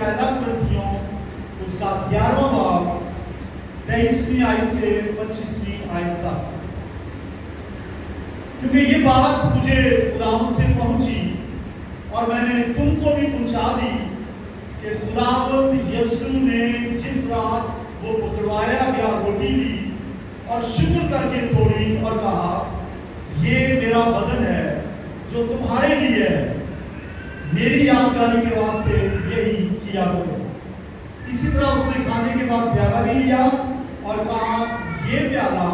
پہلا کرنتیوں اس کا 11واں باب 23ویں آیت سے 25ویں آیت تک، کیونکہ یہ بات مجھے خداوند سے پہنچی اور میں نے تم کو بھی پہنچا دی کہ خداوند یسوع نے جس رات وہ پکڑوایا گیا روٹی لی اور شکر کر کے توڑی اور کہا یہ میرا بدن ہے جو تمہارے لیے ہے، میری یادگاری کے واسطے یہی کیا کرو۔ اسی طرح اس نے کھانے کے بعد پیالہ بھی لیا اور کہا یہ پیالہ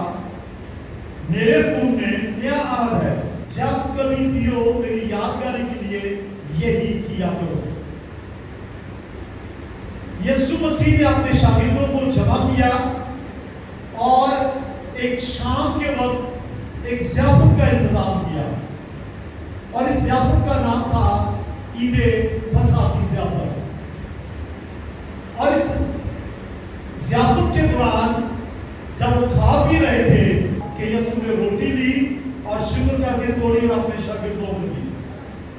میرے خون میں نیا عہد ہے، جب کبھی پیو میری یادگاری کے لیے یہی کیا کرو۔ یسوع مسیح نے اپنے شاگردوں کو جمع کیا اور ایک شام کے وقت ایک ضیافت کا انتظام کیا، اور اس ضیافت کا نام تھا عید فصح کی ضیافت۔ اور اس ضیافت کے دوران جب وہ کھا بھی رہے تھے کہ یسوع نے روٹی لی اور شکر کر کے توڑی اور اپنے شاگردوں کو دی،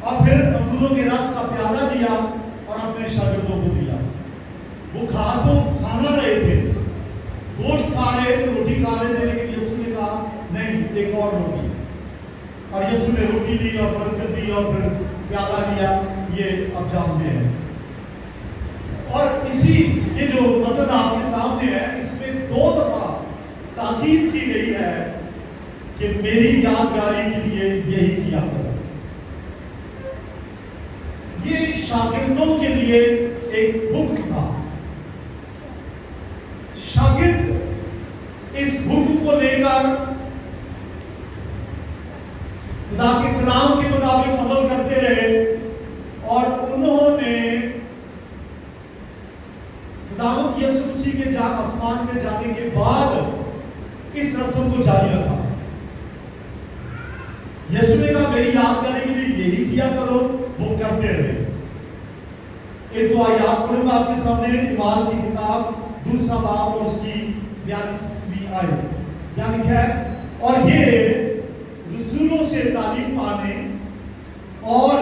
اور پھر انگوروں کے رس کا پیالہ دیا اور اپنے شاگردوں کو دیا۔ وہ کھانا رہے تھے، گوشت کھا رہے تھے، روٹی کھا رہے تھے، لیکن یسوع نے کہا نہیں، ایک اور روٹی، اور یسوع نے روٹی لی اور برکت دی اور پھر پیالہ لیا، یہ اب جانتے ہیں۔ اور اسی یہ جو متن آپ کے سامنے ہے، اس میں 2 دفعہ تاکید کی گئی ہے کہ میری یادگاری کے لیے یہی کیا کرو۔ یہ شاگردوں کے لیے ایک حکم تھا۔ شاگرد اس حکم کو لے کر خدا کے کلام کے مطابق عمل کرتے رہے، اور انہوں نے خداوند یسوع مسیح کے آسمان میں جانے کے بعد اس رسم کو جاری رکھا۔ یسوع نے کہا میری یادگاری کے لیے یہی کیا کرو، وہ کرتے رہے۔ ایک 2 آیات پڑھوں گا آپ کے سامنے، اعمال کی کتاب 2 باب اور اس کی 42ویں آیت، یعنی ہے اور یہ رسولوں سے تعلیم پانے اور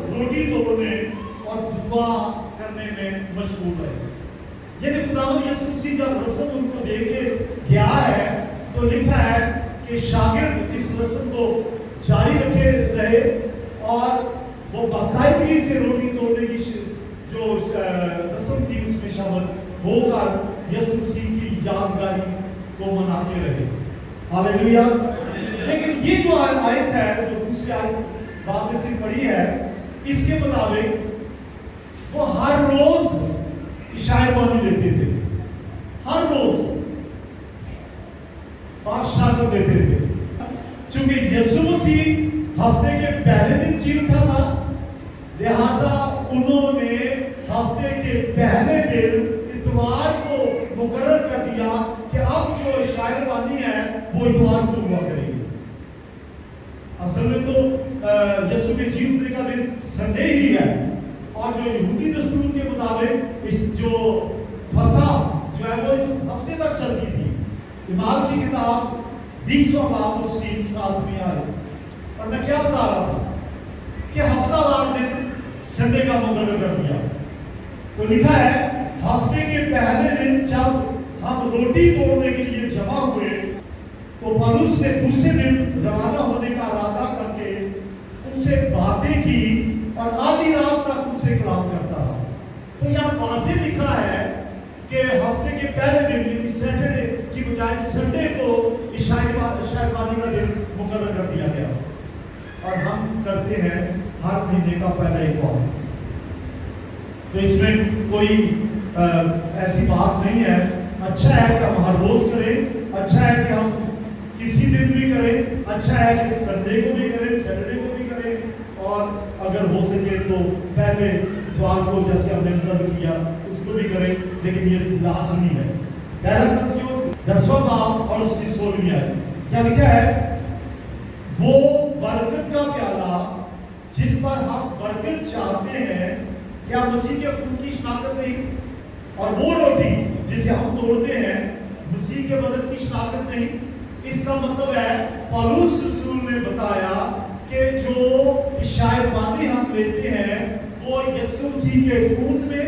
روٹی توڑنے اور دعا کرنے میں مشغول رہے۔ یعنی خداوند یسوع مسیح جب رسم ان کو دے کے گیا ہے تو لکھا ہے کہ شاگرد اس رسم کو جاری رکھے رہے، اور وہ باقاعدگی سے روٹی توڑنے کی جو رسم تھی اس میں شامل ہو کر یسوع مسیح کی یادگاری کو مناتے رہے۔ ہاللیلویا۔ لیکن یہ جو آیت ہے، جو دوسری آیت باب میں سے پڑھی ہے، اس کے مطابق وہ ہر روز عشاء بانی لیتے تھے، ہر روز بادشاہ کو دیتے تھے، چونکہ یسوع مسیح ہفتے کے پہلے دن جی اٹھا تھا، لہذا انہوں نے ہفتے کے پہلے دن اتوار کو مقرر کر دیا کہ اب جو عشاء بانی ہے وہ اتوار کو ہوا کرے گی۔ اصل میں تو یسوع کے جی اٹھنے کا دن سنڈے ہی ہے، اور جو یہودی دستور کے مطابق اس جو فصح جو ہے وہ ہفتے تک چلتی تھی۔ اعمال کی کتاب 20واں باب اس کی 7ویں آیت، اور میں کیا بتا رہا تھا کہ ہفتہ وار دن سنڈے کا مقرر کر دیا۔ تو لکھا ہے ہفتے کے پہلے دن جب ہم روٹی توڑنے کے لیے جمع ہوئے تو پولس نے دوسرے دن روانہ ہونے کا ارادہ کر کے ان سے باتیں کی اور آدھی رات تک ان سے کلام کرتا رہا۔ تو یہاں واضح لکھا ہے کہ ہفتے کے پہلے دن یعنی سیٹرڈے کی بجائے سنڈے کو عشاء بانی کا دن مقرر کر دیا گیا، اور ہم کرتے ہیں ہر مہینے کا پہلا اتوار۔ تو اس میں کوئی ایسی بات نہیں ہے، اچھا ہے کہ ہم ہر روز کریں، اچھا ہے کہ ہم کسی دن بھی کریں، اچھا ہے کہ سنڈے کو بھی کریں، سیٹرڈے کو بھی کریں، اور اگر ہو سکے تو پہلے اتوار کو جیسے ہم نے مطلب کیا اس کو بھی کریں، لیکن یہ لازمی ہے۔ پہلا کرنتیوں 10واں باب اور اس کی 16ویں آیت، یعنی کیا ہے؟ وہ برکت کا پیالہ جس پر ہم برکت چاہتے ہیں، کیا مسیح کے خون کی شناخت نہیں؟ اور وہ روٹی جسے ہم توڑتے ہیں، مسیح کے بدن کی شناخت نہیں؟ اس کا مطلب ہے پولس رسول نے بتایا کہ جو عشاء بانی ہم لیتے ہیں وہ یسوع مسیح کے خون میں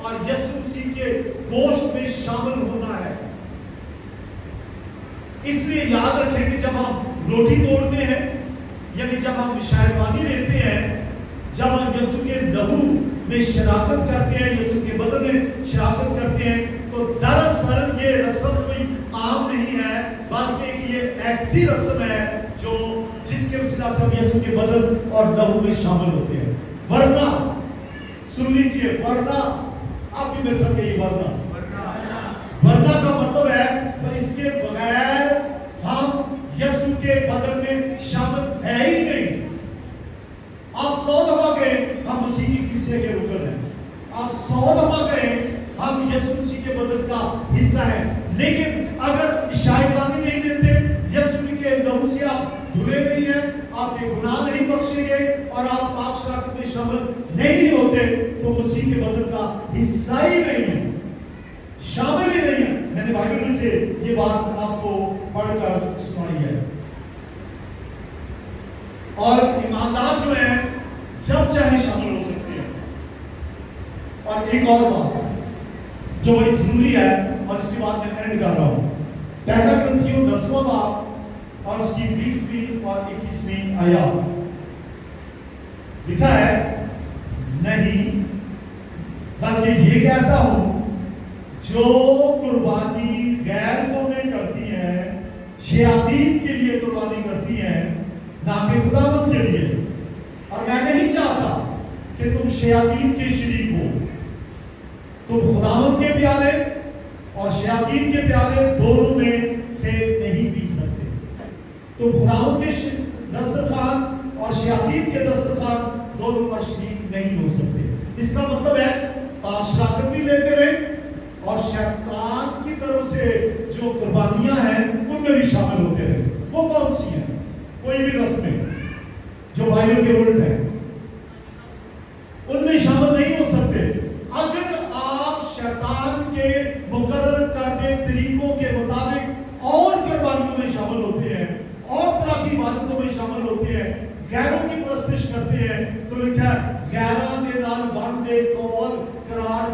اور یسوع مسیح کے گوشت میں شامل ہونا ہے. اس لیے یاد رکھیں کہ جب ہم روٹی توڑتے ہیں یعنی جب ہم شاہدوانی لیتے ہیں, جب ہم یسوع کے لہو میں شراکت کرتے ہیں, یسوع کے بدن میں شراکت کرتے ہیں, تو دراصل یہ رسم کوئی عام نہیں ہے بلکہ یہ ایسی رسم ہے جو جس کے وسیلہ سے ہم یسوع کے بدن اور لہو میں شامل ہوتے ہیں. ورنہ سن لیجئے, ورنہ آپ بھی میرے ساتھ کہیے ورنہ کا مطلب ہے تو اس کے بغیر ہم یسوع کے بدن میں شامل ہے ہی نہیں. آپ 100 دفعہ کہیں ہم مسیح کی کلیسیا کے رکن ہیں, آپ 100 دفعہ کہیں ہم یسوع مسیح کے بدن کا حصہ ہیں, لیکن اگر شاہدوانی نہیں دیتے, یسوع کے لہو سے آپ دھلے نہیں ہیں, آپ کے گناہ نہیں بخشے گئے اور آپ پاک شراکت میں شامل نہیں ہوتے, تو مسیح کے بدن کا حصہ ہی نہیں ہے, شامل ہی نہیں ہے. میں نے بائبل میں سے یہ بات آپ کو پڑھ کر سنائی ہے. اور ایماندار جو ہیں جب چاہے شامل ہو سکتے ہیں. اور ایک اور بات جو بڑی ضروری ہے اور اس کے بعد میں اینڈ کر رہا ہوں, پہلا کرنتھیوں 10واں باب اور اس کی 20ویں اور 21ویں آیات لکھا ہے, نہیں بلکہ یہ کہتا ہوں جو قربانی غیر قومیں کرتی ہیں شیاطین کے لیے قربانی کرتی ہیں نہ کہ خداوند کے لیے, اور میں نہیں چاہتا کہ تم شیاطین کے شریک ہو. تم خداوند کے پیالے اور شیاطین کے پیالے دونوں میں سے نہیں پی سکتے. تم خداوند کے دسترخوان اور شیاطین کے دسترخوان دونوں کا شریک نہیں ہو سکتے. اس کا مطلب ہے پاک شراکت بھی لیتے رہیں اور شیطان کی طرف سے جو قربانیاں ہیں ان میں بھی شامل ہوتے رہیں. وہ کون سی ہیں؟ کوئی بھی رسمیں جو بائبل کے الٹ ہیں ان میں شامل نہیں ہو سکتے. اگر آپ شیطان کے مقرر کردے طریقوں کے مطابق اور قربانیوں میں شامل ہوتے ہیں اور طرح کی عبادتوں میں شامل ہوتے ہیں, غیروں کی پرستش کرتے ہیں, تو لکھا ہے غیراں دے نال بندے کول قرار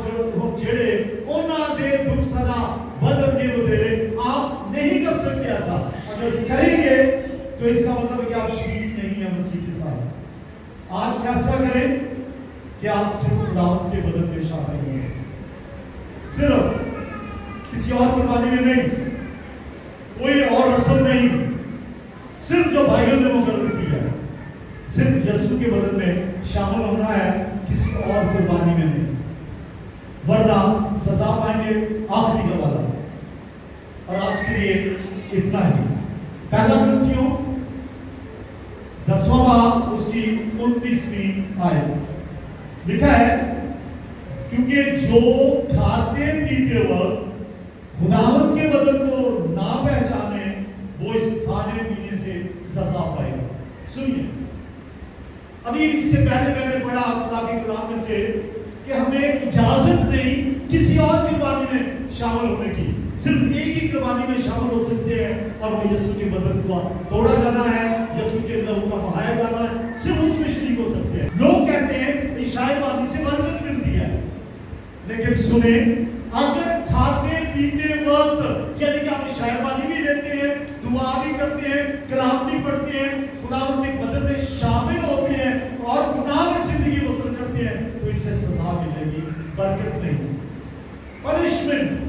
جڑے انہاں دے دکھ سزا بدل دے ودیرے. آپ نہیں کر سکتے ایسا. اگر کریں گے تو اس کا مطلب ہے کہ آپ شریک نہیں ہیں مسیح کے ساتھ. آج فیصلہ کریں کہ آپ صرف خداوند کے بدن میں شامل ہوئے, صرف کسی اور قربانی میں نہیں, کوئی اور رسم نہیں, صرف جو بائبل نے مقرر کیا ہے, صرف یسوع کے بدن میں شامل ہونا ہے, کسی اور قربانی میں نہیں, ورنہ سزا پائیں گے. آخری حوالہ اور آج کے لیے اتنا ہی. پہلا کرنتھیوں 10واں باب اس کی 29ویں آیت لکھا ہے, کیونکہ جو کھاتے پیتے وقت خداوند کے بدن کو نہ پہچانے وہ اس کھانے پینے سے سزا پائے گا. سنیے, ابھی اس سے پہلے میں نے پڑھا خدا کے کلام میں سے کہ ہمیں اجازت نہیں کسی اور قربانی میں شامل ہونے کی. صرف ایک ہی قربانی میں شامل ہو سکتے ہیں اور وہ یسوع کے بدن کو توڑا جانا ہے, یسوع کے لہو کا بہایا جانا ہے, صرف اس میں شریک ہو سکتے ہیں. لوگ کہتے ہیں کہ شاہدوانی سے برکت ملتی ہے, لیکن سنیں, اگر کھاتے پیتے وقت یعنی کہ آپ شاہدوانی بھی لیتے ہیں, دعا بھی کرتے ہیں, کلام بھی پڑھتے ہیں, خداوند کے بدن میں شامل ہوتے ہیں اور گناہ میں زندگی بسر کرتے ہیں, تو اس سے سزا ملے گی, برکت نہیں, پنشمنٹ.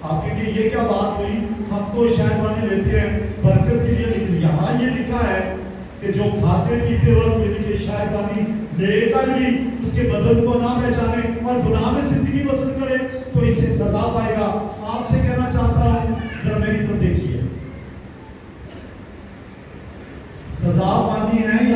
آپ کے لیے یہ کیا بات ہوئی, ہم تو شاہدوانی لیتے ہیں برکت کے لیے, لیکن یہاں یہ لکھا ہے کہ جو کھاتے پیتے وقت یعنی کہ شاہدوانی لے کر بھی اس کے بدن کو نہ پہچانے اور گناہ میں زندگی بسر کرے تو اس سے سزا پائے گا. آپ سے کہنا چاہتا ہوں ذرا میری طرف دیکھیے, سزا پانی ہے